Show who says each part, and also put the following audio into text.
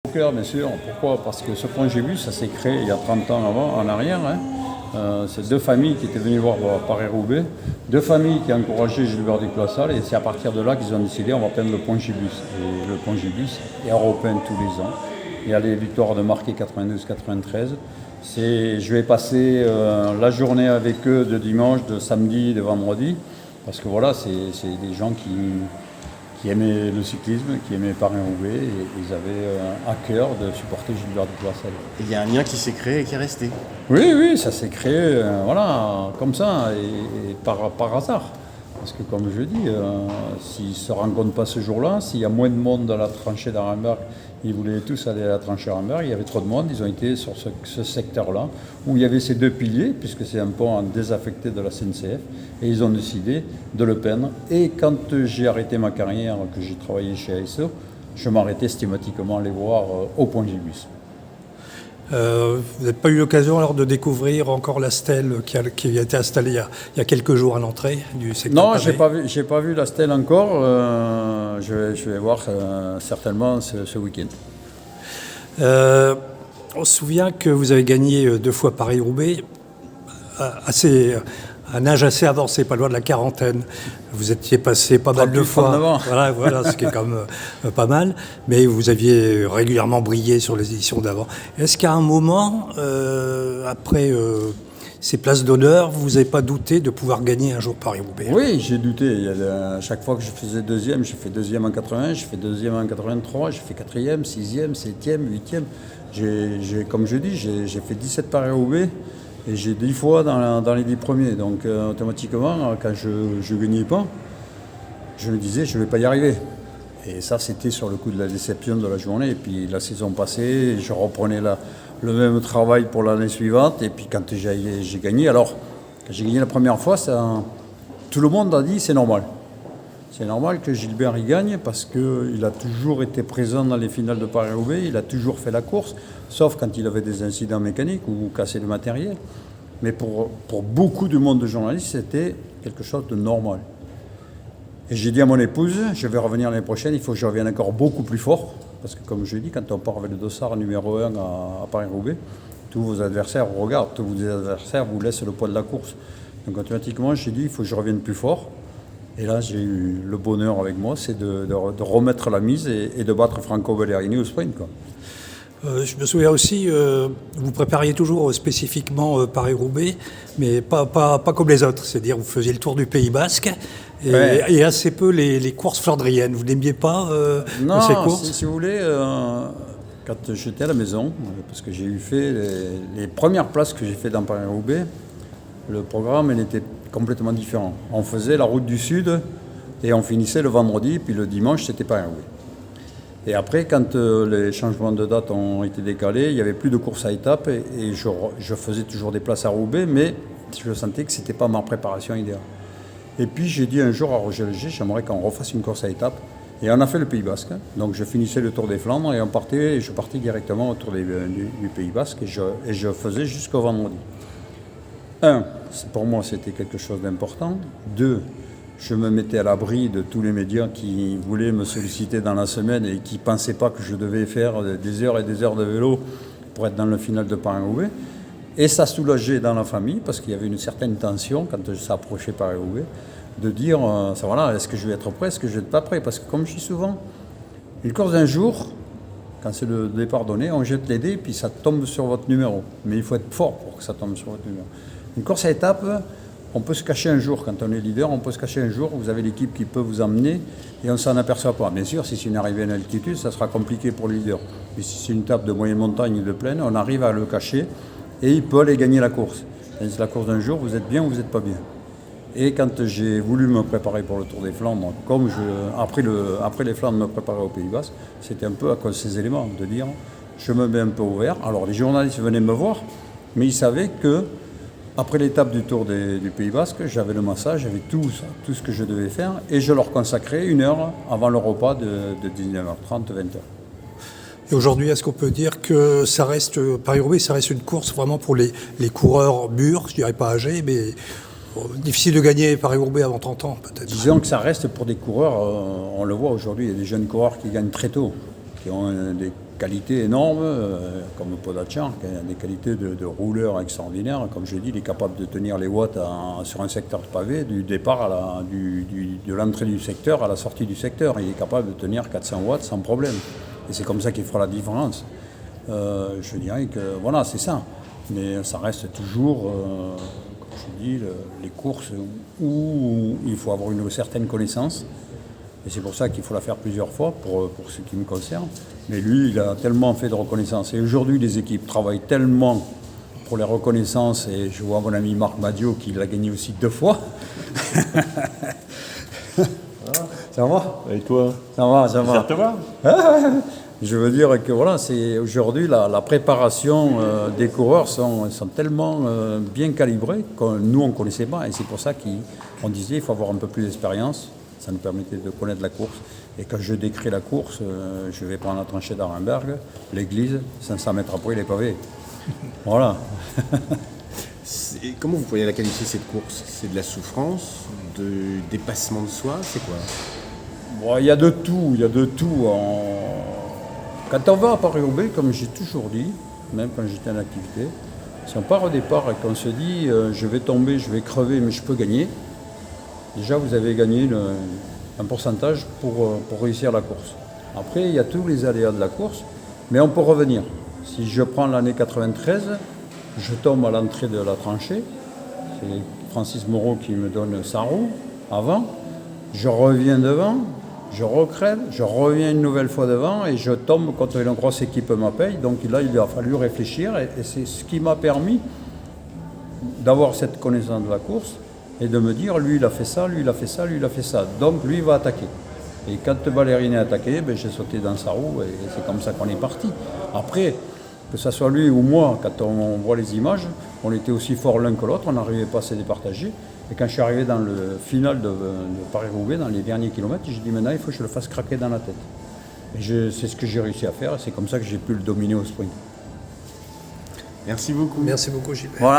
Speaker 1: Au cœur, bien sûr. Pourquoi? Parce que ce Pongibus, ça s'est créé il y a 30 ans avant, en arrière. C'est deux familles qui étaient venues voir Paris-Roubaix, deux familles qui ont encouragé Gilbert Duclassal, et c'est à partir de là qu'ils ont décidé on va prendre le Pongibus. Et le Pongibus est européen tous les ans. Il y a les victoires de Marquet 92-93. Je vais passer la journée avec eux de dimanche, de samedi, de vendredi, parce que voilà, c'est des gens qui aimaient le cyclisme, qui aimaient Paris-Roubaix, et ils avaient à cœur de supporter Gilbert Duclassal.
Speaker 2: Il y a un lien qui s'est créé et qui est resté.
Speaker 1: Oui, ça s'est créé voilà, comme ça, et par hasard. Parce que comme je dis, s'ils ne se rencontrent pas ce jour-là, s'il y a moins de monde dans la tranchée d'Arenberg, ils voulaient tous aller à la tranchée d'Arenberg, il y avait trop de monde, ils ont été sur ce secteur-là, où il y avait ces deux piliers, puisque c'est un pont désaffecté de la SNCF, et ils ont décidé de le peindre. Et quand j'ai arrêté ma carrière, que j'ai travaillé chez ASO, je m'arrêtais systématiquement à les voir au Pongibus.
Speaker 3: Vous n'avez pas eu l'occasion alors de découvrir encore la stèle qui a été installée il y a quelques jours à l'entrée du secteur?
Speaker 1: Non, j'ai pas vu la stèle encore. Je vais voir certainement ce week-end.
Speaker 3: On se souvient que vous avez gagné 2 fois Paris-Roubaix, à un âge assez avancé, pas loin de la quarantaine. Vous étiez passé pas mal de fois. Voilà, ce qui est quand même pas mal. Mais vous aviez régulièrement brillé sur les éditions d'avant. Est-ce qu'à un moment, après ces places d'honneur, vous n'avez pas douté de pouvoir gagner un jour Paris-Roubaix?
Speaker 1: Oui, j'ai douté. À chaque fois que je faisais deuxième, j'ai fait deuxième en 80, j'ai fait deuxième en 83, j'ai fait quatrième, sixième, septième, huitième. Comme je dis, j'ai fait 17 Paris-Roubaix. Et j'ai 10 fois dans les 10 premiers. Donc automatiquement, quand je ne gagnais pas, je me disais je ne vais pas y arriver. Et ça, c'était sur le coup de la déception de la journée. Et puis la saison passée, je reprenais le même travail pour l'année suivante. Et puis quand j'ai gagné, alors quand j'ai gagné la première fois, tout le monde a dit c'est normal. C'est normal que Gilbert y gagne parce qu'il a toujours été présent dans les finales de Paris-Roubaix, il a toujours fait la course, sauf quand il avait des incidents mécaniques ou cassé le matériel. Mais pour beaucoup du monde de journalistes, c'était quelque chose de normal. Et j'ai dit à mon épouse, je vais revenir l'année prochaine, il faut que je revienne encore beaucoup plus fort. Parce que comme je dis, quand on part avec le dossard numéro 1 à Paris-Roubaix, tous vos adversaires vous regardent, tous vos adversaires vous laissent le poids de la course. Donc automatiquement, j'ai dit, il faut que je revienne plus fort. Et là, j'ai eu le bonheur avec moi, c'est de remettre la mise et de battre Franco Bellerini au sprint, quoi.
Speaker 3: Je me souviens aussi, vous prépariez toujours spécifiquement Paris-Roubaix, mais pas comme les autres. C'est-à-dire, vous faisiez le tour du Pays Basque et assez peu les courses flandriennes. Vous n'aimiez pas ces courses?
Speaker 1: Non, si vous voulez, quand j'étais à la maison, parce que j'ai fait les premières places que j'ai fait dans Paris-Roubaix, le programme il était complètement différent. On faisait la route du Sud et on finissait le vendredi, puis le dimanche, c'était Paris-Roubaix. Et après, quand les changements de date ont été décalés, il n'y avait plus de course à étapes et je faisais toujours des places à Roubaix, mais je sentais que ce n'était pas ma préparation idéale. Et puis j'ai dit un jour à Roger Léger, j'aimerais qu'on refasse une course à étapes. Et on a fait le Pays Basque. Donc je finissais le Tour des Flandres et je partais directement au Tour du Pays Basque et je faisais jusqu'au vendredi. Pour moi, c'était quelque chose d'important. 2, je me mettais à l'abri de tous les médias qui voulaient me solliciter dans la semaine et qui ne pensaient pas que je devais faire des heures et des heures de vélo pour être dans le final de Paris-Roubaix. Et ça soulageait dans la famille, parce qu'il y avait une certaine tension quand ça approchait Paris-Roubaix, de dire, est-ce que je vais être prêt, est-ce que je vais être pas prêt? Parce que comme je dis souvent, une course d'un jour, quand c'est le départ donné, on jette les dés et puis ça tombe sur votre numéro. Mais il faut être fort pour que ça tombe sur votre numéro. Une course à étapes, on peut se cacher un jour. Quand on est leader, on peut se cacher un jour. Vous avez l'équipe qui peut vous emmener et on ne s'en aperçoit pas. Bien sûr, si c'est une arrivée en altitude, ça sera compliqué pour le leader. Mais si c'est une étape de moyenne montagne ou de plaine, on arrive à le cacher et il peut aller gagner la course. Et c'est la course d'un jour, vous êtes bien ou vous n'êtes pas bien. Et quand j'ai voulu me préparer pour le Tour des Flandres, comme après les Flandres me préparer au Pays Basque, c'était un peu à cause de ces éléments, de dire je me mets un peu ouvert. Alors les journalistes venaient me voir, mais ils savaient que après l'étape du Tour du Pays Basque, j'avais le massage, j'avais tout ce que je devais faire, et je leur consacrais 1 heure avant le repas de 19h30, 20h.
Speaker 3: Et aujourd'hui, est-ce qu'on peut dire que ça reste, Paris-Roubaix, ça reste une course vraiment pour les coureurs mûrs, je dirais pas âgés, mais difficile de gagner Paris-Roubaix avant 30 ans, peut-être?
Speaker 1: Disons que ça reste pour des coureurs, on le voit aujourd'hui, il y a des jeunes coureurs qui gagnent très tôt. qui ont des qualités énormes, comme Pogačar, qui a des qualités de rouleur extraordinaires. Comme je dis, il est capable de tenir les watts sur un secteur de pavé, du départ de l'entrée du secteur à la sortie du secteur. Il est capable de tenir 400 watts sans problème. Et c'est comme ça qu'il fera la différence. Je dirais que voilà, c'est ça. Mais ça reste toujours, comme je dis, les courses où il faut avoir une certaine connaissance. Et c'est pour ça qu'il faut la faire plusieurs fois, pour ce qui me concerne. Mais lui, il a tellement fait de reconnaissance. Et aujourd'hui, les équipes travaillent tellement pour les reconnaissances. Et je vois mon ami Marc Madiot qui l'a gagné aussi 2 fois. Ça va?
Speaker 2: Et toi?
Speaker 1: Ça va, ça va.
Speaker 2: Ça te va?
Speaker 1: Je veux dire que voilà, c'est aujourd'hui la préparation des coureurs sont tellement bien calibrés que nous on ne connaissait pas. Et c'est pour ça qu'on disait qu'il faut avoir un peu plus d'expérience. Ça nous permettait de connaître la course. Et quand je décris la course, je vais prendre la tranchée d'Arenberg, l'église, 500 mètres après les pavés. Voilà.
Speaker 2: Comment vous pourriez la qualifier cette course? C'est de la souffrance, de dépassement de soi, c'est quoi?
Speaker 1: Bon, il y a de tout, il y a de tout. Quand on va à Paris-Roubaix, comme j'ai toujours dit, même quand j'étais en activité, si on part au départ et qu'on se dit je vais tomber, je vais crever, mais je peux gagner, déjà vous avez gagné un pourcentage pour réussir la course. Après, il y a tous les aléas de la course, mais on peut revenir. Si je prends l'année 93, je tombe à l'entrée de la tranchée, c'est Francis Moreau qui me donne sa roue avant, je reviens devant, je recrève, je reviens une nouvelle fois devant et je tombe quand une grosse équipe m'appelle. Donc là, il a fallu réfléchir et c'est ce qui m'a permis d'avoir cette connaissance de la course et de me dire, lui, il a fait ça, lui, il a fait ça, lui, il a fait ça. Donc lui, il va attaquer. Et quand Valérien est attaqué, j'ai sauté dans sa roue et c'est comme ça qu'on est parti. Après, que ce soit lui ou moi, quand on voit les images, on était aussi forts l'un que l'autre, on n'arrivait pas à se départager. Et quand je suis arrivé dans le final de Paris-Roubaix, dans les derniers kilomètres, j'ai dit maintenant il faut que je le fasse craquer dans la tête. Et c'est ce que j'ai réussi à faire, et c'est comme ça que j'ai pu le dominer au sprint.
Speaker 2: Merci beaucoup.
Speaker 3: Merci beaucoup, Gilbert.
Speaker 1: Voilà.